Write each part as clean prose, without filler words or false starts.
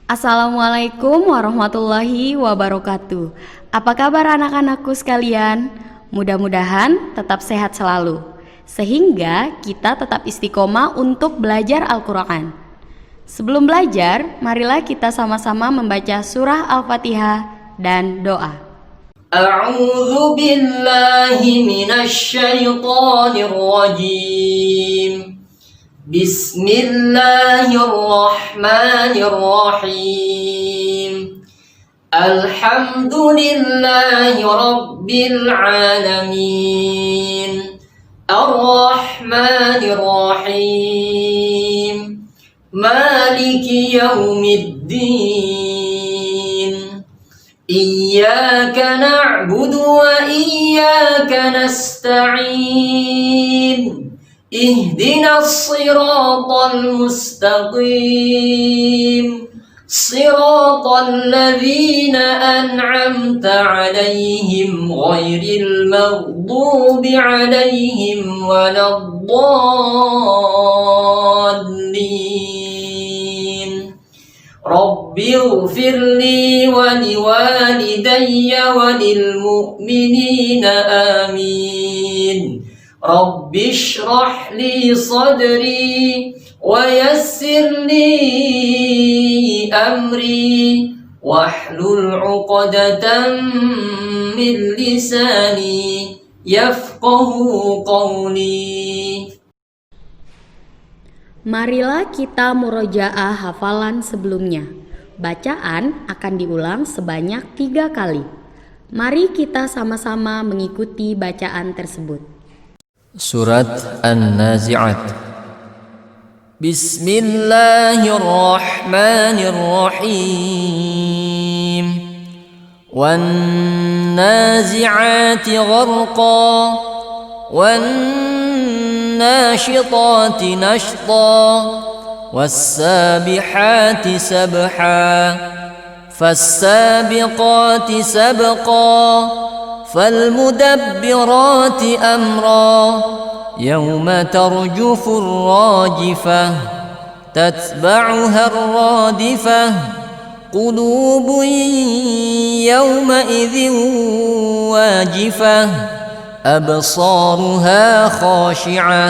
Assalamualaikum warahmatullahi wabarakatuh. Apa kabar anak-anakku sekalian? Mudah-mudahan tetap sehat selalu, sehingga kita tetap istiqomah untuk belajar Al-Quran. Sebelum belajar, marilah kita sama-sama membaca surah Al-Fatihah dan doa. A'udzu billahi minasy syaithanir rajim. Bismillahirrahmanirrahim. Alhamdulillahi rabbil alamin. Ar-Rahmanir Rahim. Maliki yaumiddin. Iyyaka na'budu wa iyyaka nasta'in. Ihdinas siratal mustaqim. Siratal ladzina an'amta 'alaihim ghairil maghdubi 'alaihim waladdallin. Rabbighfirli wa liwalidayya wa lil mu'minina amin. Rabbi shrah li sadri wa yassir li amri wahlul 'uqdatam min lisani yafqahu qawli. Marilah kita murojaah hafalan sebelumnya. Bacaan akan diulang sebanyak 3 kali. Mari kita sama-sama mengikuti bacaan tersebut. Surat An-Nazi'at. Bismillahirrahmanirrahim. Wan-nazi'ati gharqa wan-nashitati nashta was-sabihati sabha fas-sabiqati sabqa فالمدبرات أمرا يوم ترجف الراجفة تتبعها الرادفة قلوب يومئذ واجفة أبصارها خاشعة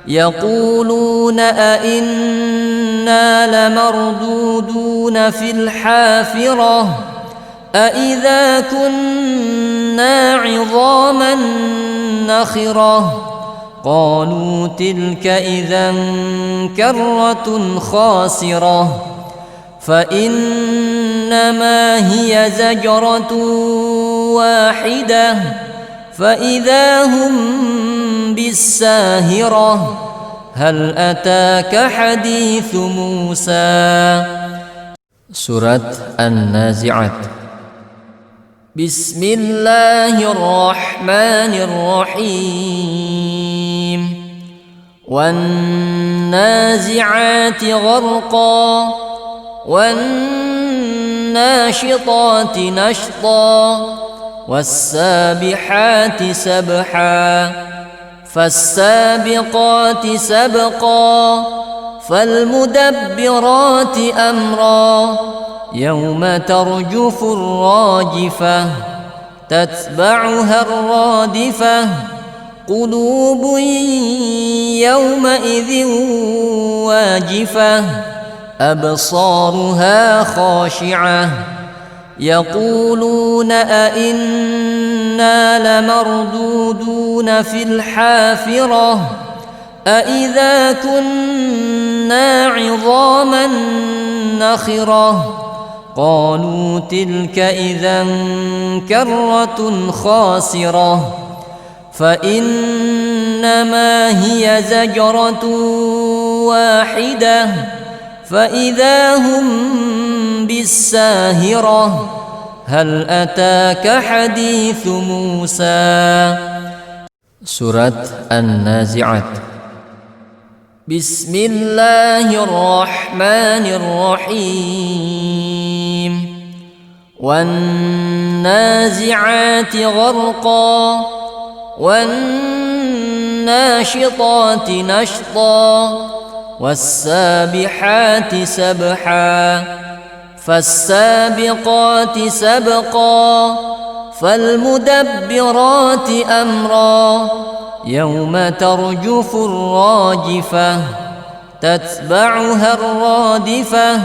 يقولون أئنا لمردودون في الحافرة أإذا كنا عظاما نخرة قالوا تلك إذا كرة خاسرة فإنما هي زجرة واحدة فإذا هم بالساهرة هل أتاك حديث موسى. Surat An-Nazi'at. Bismillahirrahmanirrahim. Wan-nazi'ati gharqa wan-nashitati nashta was-sabihati sabha fas-sabiqati sabqa فالمدبرات أمرا يوم ترجف الراجفة تتبعها الرادفة قلوب يومئذ واجفة أبصارها خاشعة يقولون أئنا لمردودون في الحافرة أإذا كنا عظاما نخرة قالوا تلك إذا كرة خاسرة فإنما هي زجرة واحدة فإذا هم بالساهرة هل أتاك حديث موسى. Surat An-Nazi'at. Bismillahirrahmanirrahim. Wan-nazi'ati gharqa wan-nashitati nashta was-sabihati sabha فالسابقات سبقا فالمدبرات أمرا يوم ترجف الراجفة تتبعها الرادفة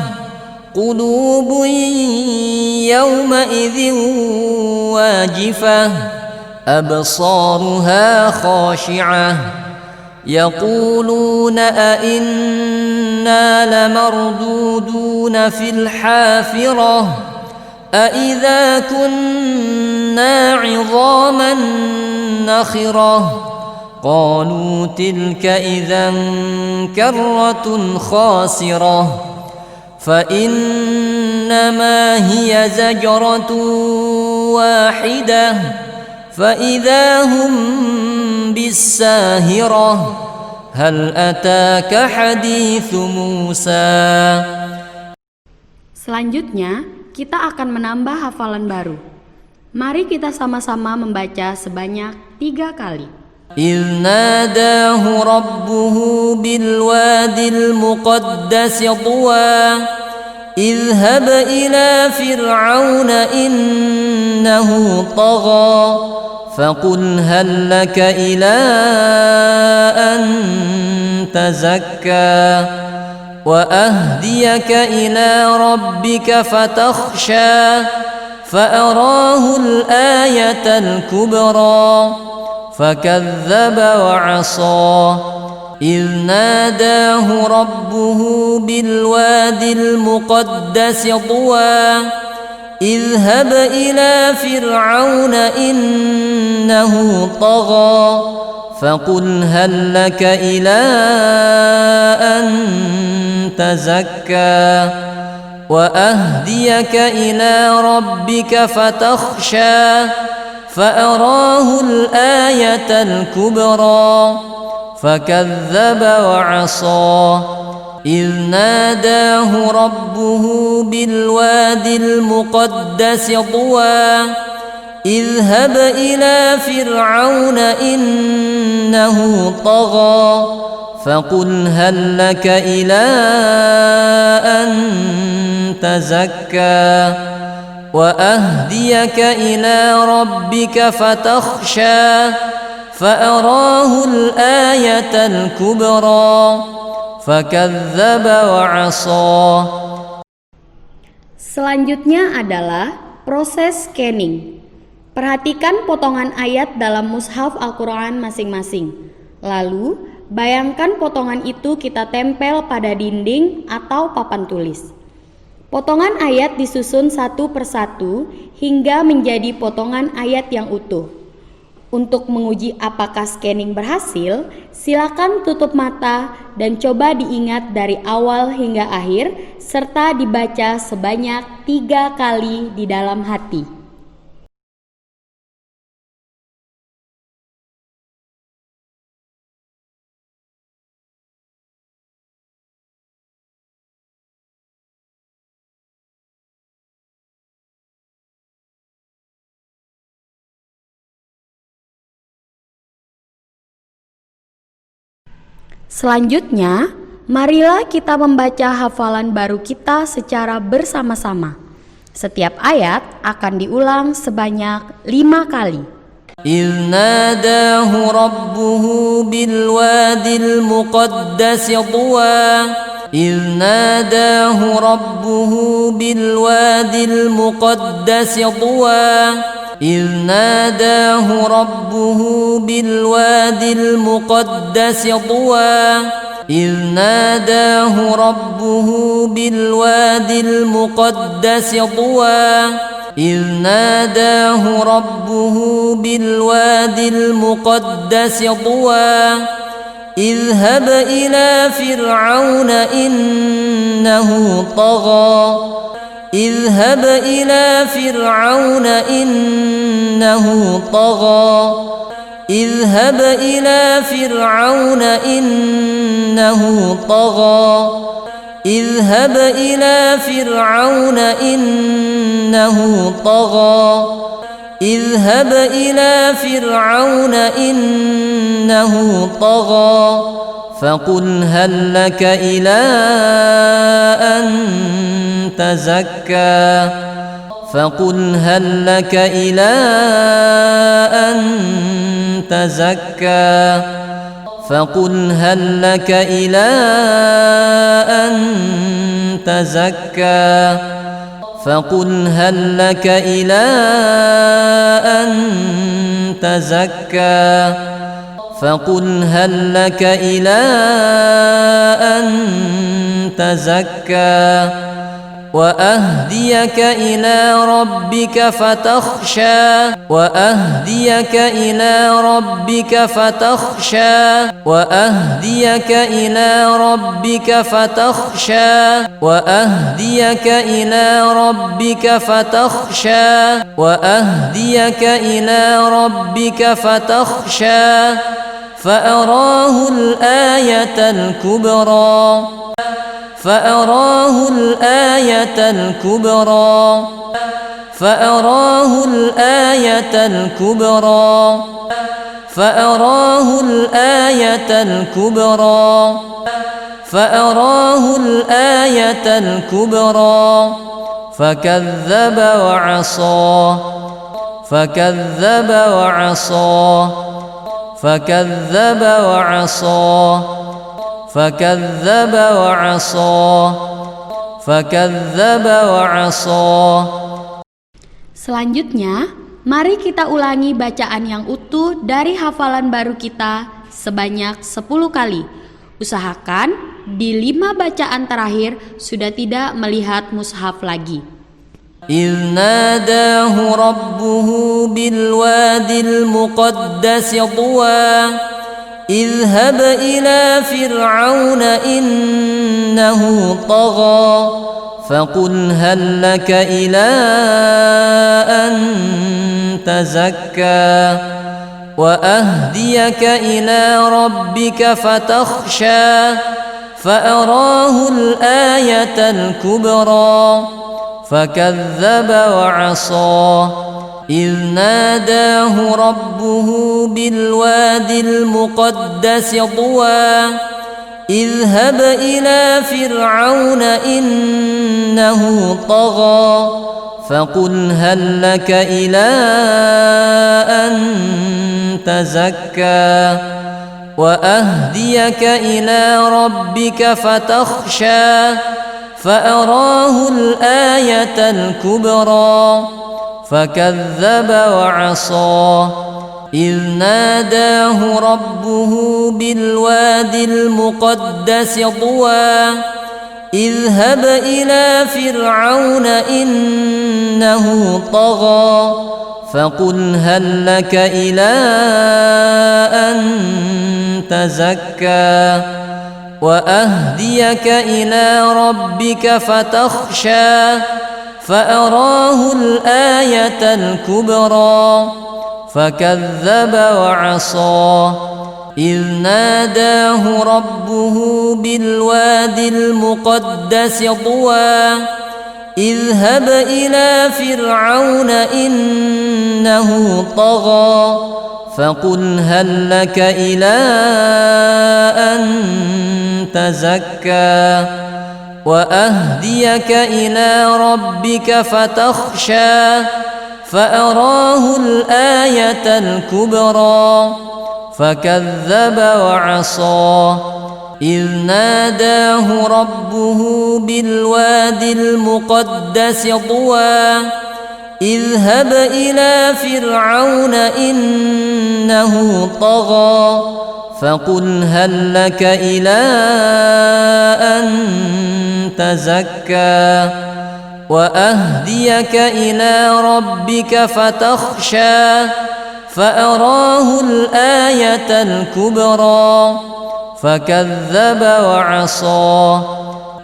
قلوب يومئذ واجفة أبصارها خاشعة يقولون أئنا لمردودون في الحافرة أئذا كنا عظاما نخرة قالوا تلك إذا كرة خاسرة فإنما هي زجرة واحدة فإذا هم بالساهرة هل أتاك حديث موسى. Selanjutnya, kita akan menambah hafalan baru. Mari kita sama-sama membaca sebanyak 3 kali. إذ ناداه ربه بالوادي المقدس طوى اذهب إلى فرعون إنه طغى فقل هل لك إلى أن تزكى وأهديك إلى ربك فتخشى فأراه الآية الكبرى فكذب وعصى إذ ناداه ربه بالوادي المقدس طوى اذهب إلى فرعون إنه طغى فقل هل لك إلى أن تزكى وأهديك إلى ربك فتخشى فأراه الآية الكبرى فكذب وعصى إذ ناداه ربه بالوادي المقدس طوى اذهب إلى فرعون إنه طغى فقل هل لك إلى أن تزكى وأهديك إلى ربك فتخشى فأراه الآية الكبرى فكذب وعصى. Selanjutnya adalah proses scanning. Perhatikan potongan ayat dalam mushaf Al-Quran masing-masing. Lalu, bayangkan potongan itu kita tempel pada dinding atau papan tulis. Potongan ayat disusun satu persatu hingga menjadi potongan ayat yang utuh. Untuk menguji apakah scanning berhasil, silakan tutup mata dan coba diingat dari awal hingga akhir serta dibaca sebanyak 3 kali di dalam hati. Selanjutnya, marilah kita membaca hafalan baru kita secara bersama-sama. Setiap ayat akan diulang sebanyak 5 kali. إذ ناداه ربه بالوادي المقدس طوى إذ ناداه ربه بالوادي المقدس طوى إذ ناداه ربه بالوادي المقدس طوى إذ ناداه ربه بالوادي المقدس طوى إذ ناداه ربه بالوادي المقدس طوى اذهب إلى فرعون إنه طغى اذهب إلى فرعون إنه طغى اذهب إلى فرعون إنه طغى اذهب إلى فرعون إنه طغى اذهب إلى فرعون إنه طغى فقل هل لك إلى أن تزكى فقل هل لك إلى أن تزكى فقل هل لك إلى أن تزكى فقل هل لك إلى أن تزكى فقل هل لك إلى أن تزكى وأهديك إلى ربك فتخشى وأهديك إلى ربك فتخشى وأهديك إلى ربك فتخشى وأهديك إلى ربك فتخشى وأهديك إلى ربك فتخشى فأراه الآية الكبرى فأراه الآية الكبرى فأراه الآية الكبرى فأراه الآية الكبرى فأراه الآية الكبرى فكذب وعصى فكذب وعصى فكذب وعصى فكذب وعصى فكذب وعصى. Selanjutnya, mari kita ulangi bacaan yang utuh dari hafalan baru kita sebanyak 10 kali. Usahakan di 5 bacaan terakhir sudah tidak melihat mushaf lagi. إذ ناداه ربه بالوادي المقدس طوى اذهب إلى فرعون إنه طغى فقل هل لك إلى أن تزكى وأهديك إلى ربك فتخشى فأراه الآية الكبرى فكذب وعصى إذ ناداه ربه بالوادي المقدس طوى اذهب إلى فرعون إنه طغى فقل هل لك إلى أن تزكى وأهديك إلى ربك فتخشى فأراه الآية الكبرى فكذب وعصى إذ ناداه ربه بالوادي المقدس طوى اذهب إلى فرعون إنه طغى فقل هل لك إلى أن تزكى وأهديك إلى ربك فتخشى فأراه الآية الكبرى فكذب وعصى إذ ناداه ربه بالوادي المقدس طوى اذهب إلى فرعون إنه طغى فقل هل لك إلى أن تزكى وأهديك إلى ربك فتخشى فأراه الآية الكبرى فكذب وعصى إذ ناداه ربه بالوادي المقدس طوى اذهب إلى فرعون إنه طغى فقل هل لك إلى أن تزكى وأهديك إلى ربك فتخشى فأراه الآية الكبرى فكذب وعصى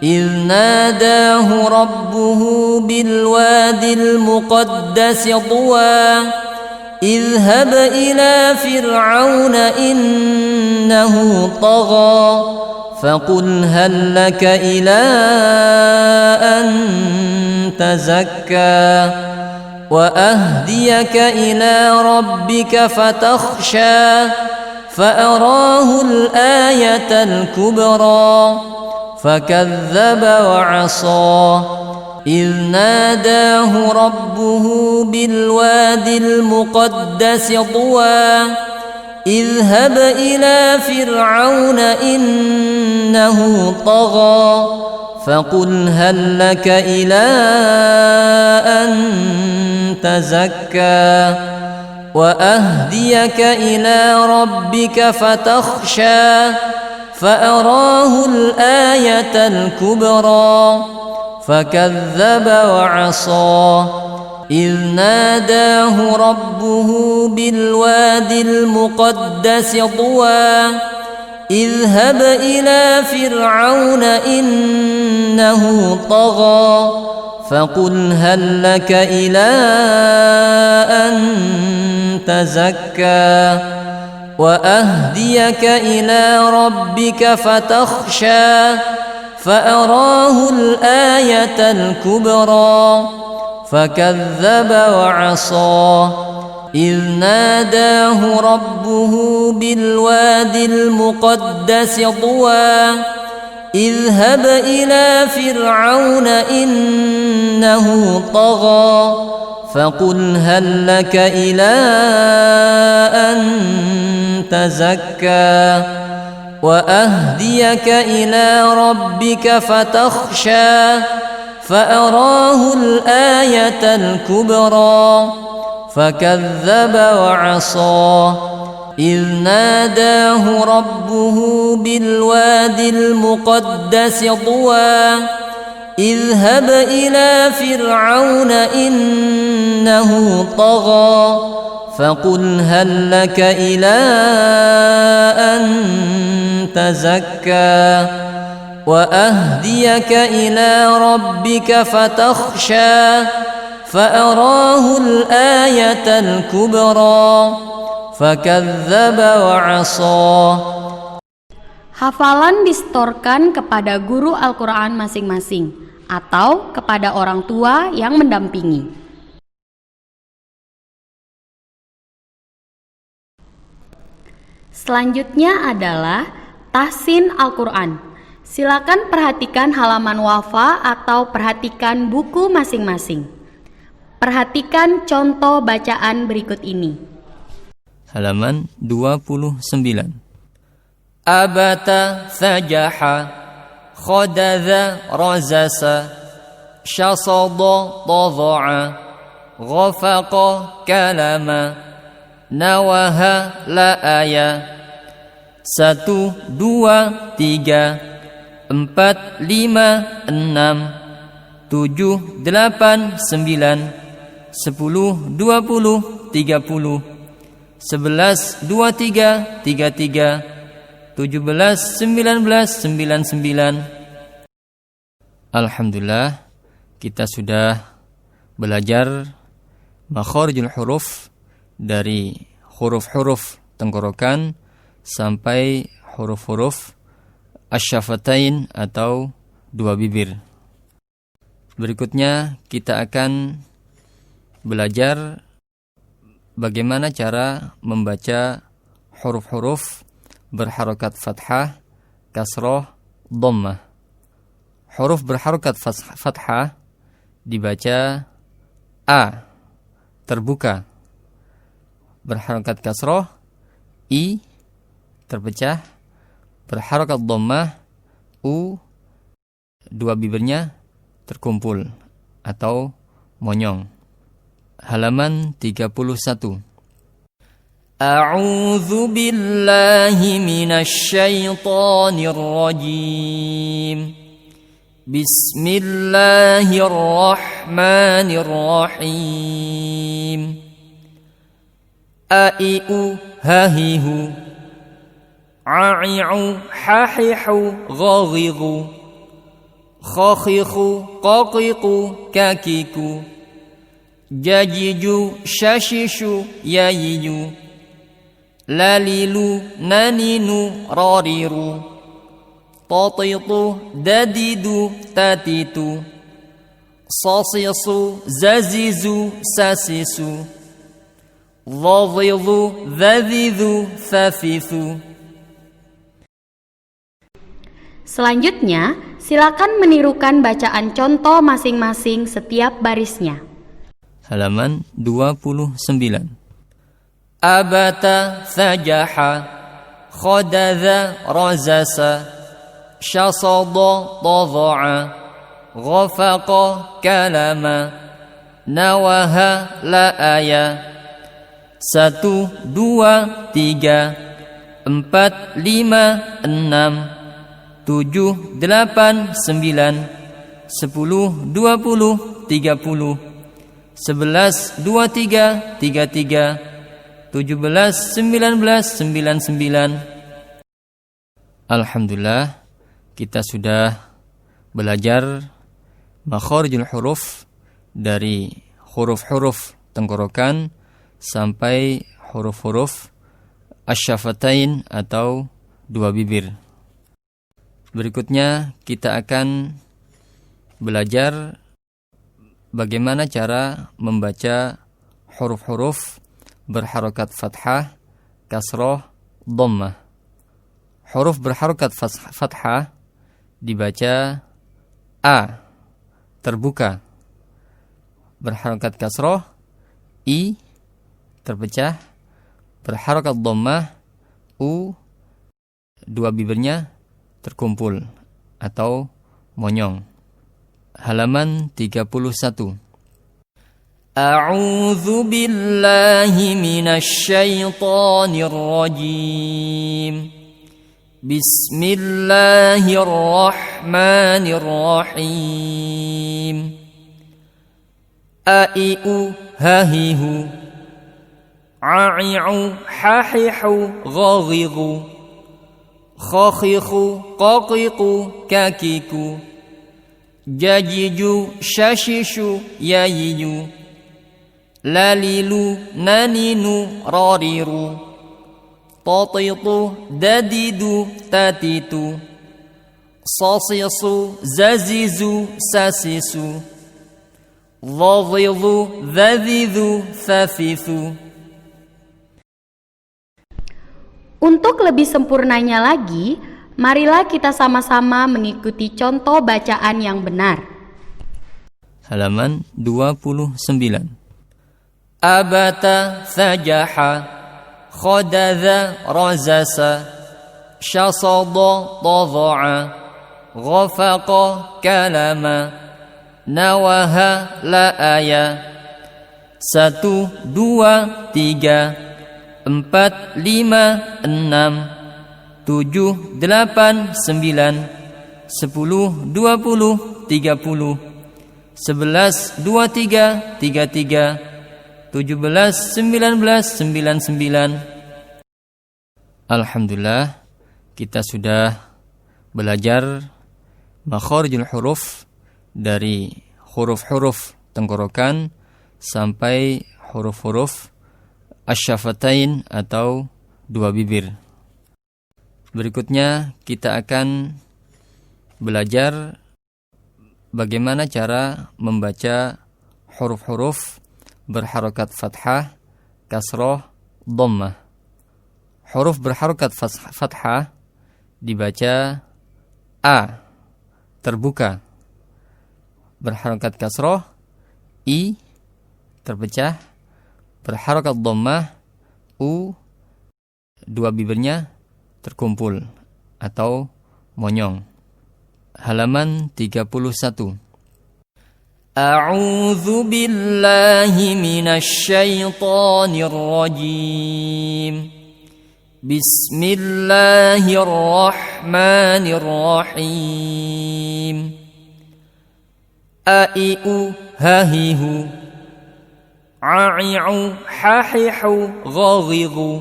إذ ناداه ربه بالوادي المقدس طوى اذهب إلى فرعون إنه طغى فقل هل لك إلى أن تزكى وأهديك إلى ربك فتخشى فأراه الآية الكبرى فكذب وعصى إذ ناداه ربه بالواد المقدس طوى اذهب إلى فرعون إنه طغى فقل هل لك إلى أن تزكى وأهديك إلى ربك فتخشى فأراه الآية الكبرى فكذب وعصى إذ ناداه ربه بالواد المقدس طوى اذهب إلى فرعون إنه طغى فقل هل لك إلى أن تزكى وأهديك إلى ربك فتخشى فأراه الآية الكبرى فكذب وعصى إذ ناداه ربه بالواد المقدس طوى اذهب إلى فرعون إنه طغى فقل هل لك إلى أن تزكى وأهديك إلى ربك فتخشى فأراه الآية الكبرى فكذب وعصى إذ ناداه ربه بالواد المقدس طوى اذهب إلى فرعون إنه طغى فقل هل لك إلى أن تزكى وأهديك إلى ربك فتخشى فأراه الآية الكبرى فكذب وعصى. Hafalan disetorkan kepada guru Al-Quran masing-masing atau kepada orang tua yang mendampingi. Selanjutnya adalah tahsin Al-Quran. Silakan perhatikan halaman wafa atau perhatikan buku masing-masing. Perhatikan contoh bacaan berikut ini. Halaman 29. Abata thajaha khadadha razasa syasada tadha'a ghafaqa kalama nawaha la'aya 1, 2, 3, 4, 5, 6 7, 8, 9 10, 20, 30 11, 23, 33 17, 19, 99. Alhamdulillah, kita sudah belajar makharijul huruf dari huruf-huruf tenggorokan sampai huruf-huruf asyafatain atau dua bibir. Berikutnya kita akan belajar bagaimana cara membaca huruf-huruf berharokat fathah, kasroh, dhammah. Huruf berharokat fathah dibaca A, terbuka. Berharokat kasroh, I, terpecah. Berharokat dhammah, U, dua bibirnya terkumpul atau monyong. Halaman 31. A'udzu billahi minasy syaithanir rajim. Bismillahirrahmanirrahim. Ai'u hahihu a'i'u hahihu ghaghigu khakhiku qaqiqu kakiku jajiju shashishu yayiju lalilu naninu rariru tatitu dadidu tatitu sasisu zazizu sasisu dhadhidu dhadhidu thafithu. Selanjutnya, silakan menirukan bacaan contoh masing-masing setiap barisnya. Halaman 29. Abata thajaha khadadha razasa syasada tadha'a ghafaqa kalama nawaha la'aya 1, 2, 3, 4, 5, 6, 7, 8, 9, 10, 11, 20, 30, 11, 23, 33, 17, 19, 99. Alhamdulillah, kita sudah belajar makharijul huruf dari huruf-huruf tenggorokan sampai huruf-huruf asyafatain atau dua bibir. Berikutnya kita akan belajar bagaimana cara membaca huruf-huruf berharokat fathah, kasroh, dhammah. Huruf berharokat fathah dibaca A, terbuka. Berharokat kasroh, I, terpecah. Berharokat dhammah, U, dua bibirnya terkumpul atau monyong. Halaman 31. A'udzu billahi minasy syaithanir rajim. Bismillahirrahmanirrahim. Ai'u hahihu a'i'u hahihu ghaghigu khakhiku qaqiqu kakiku jajiju shashishu yayiyu lalilu naninu rariru tatitu dadidu tatitu sasisu zazizu sasisu dhadhidu dhadhidu thafithu. Untuk lebih sempurnanya lagi, marilah kita sama-sama mengikuti contoh bacaan yang benar. Halaman 29. Abata thajaha khadadha razasa syasada tadha'a ghafaqa kalama nawaha la'aya 1, 2, 3, 4, 5, 6, 7, 8, 9, 10, 20, 30, 11, 23, 33, 17, 19, 99. Alhamdulillah, kita sudah belajar makharijul huruf dari huruf-huruf tenggorokan sampai huruf-huruf asyafatain atau dua bibir. Berikutnya kita akan belajar bagaimana cara membaca huruf-huruf berharokat fathah, kasroh, dhammah. Huruf berharokat fathah dibaca A, terbuka. Berharokat kasroh, I, terpecah. Berharokat dhammah, U, dua bibirnya terkumpul atau monyong. Halaman 31. A'udzu billahi minasy syaithanir rajim. Bismillahirrahmanirrahim. Ai'u hahihu a'i'u hahihu ghaghigu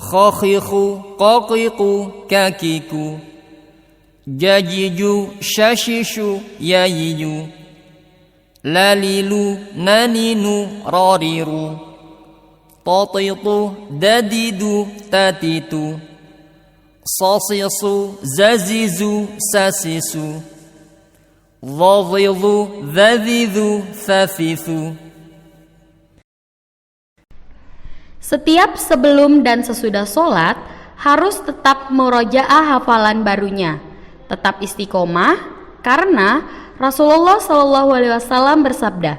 khakhiku qaqiqu kakiku jajiju shashishu yayiyu lalilu naninu rariru tatitu dadidu tatitu sasisu zazizu sasisu dhadhidu dhadhidu thafithu. Setiap sebelum dan sesudah sholat harus tetap murojaah hafalan barunya. tetap istiqomah karena Rasulullah SAW bersabda,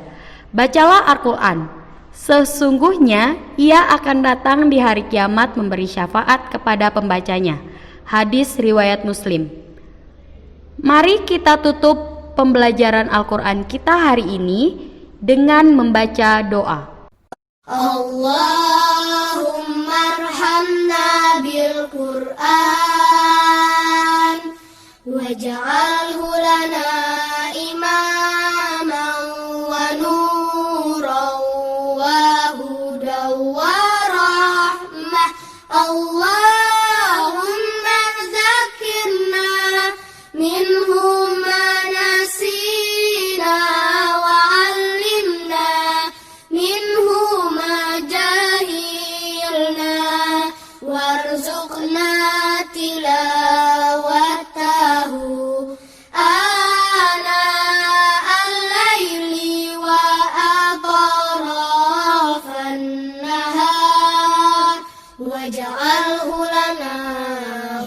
"Bacalah Al-Quran, sesungguhnya ia akan datang di hari kiamat memberi syafaat kepada pembacanya." Hadis riwayat Muslim. Mari kita tutup pembelajaran Al-Quran kita hari ini dengan membaca doa. Allahumma arhamna bil Qur'an waj'alhu lana imaman wa nuran wa hudan wa rahmah. Allahumma dzakirna minhu ma nasina wa 'allimna minhu ma jahilna warzuqna tilawatahu ana al-laili wa atrafan nahar waj'alhu lana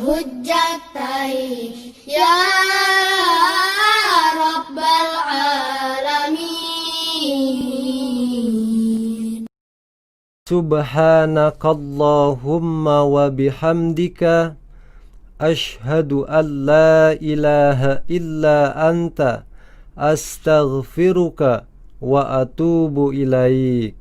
hujjatan ya rabbal alamin. Subhanakallahumma wa bihamdika ashhadu an la ilaha illa anta astaghfiruka wa atubu ilaik.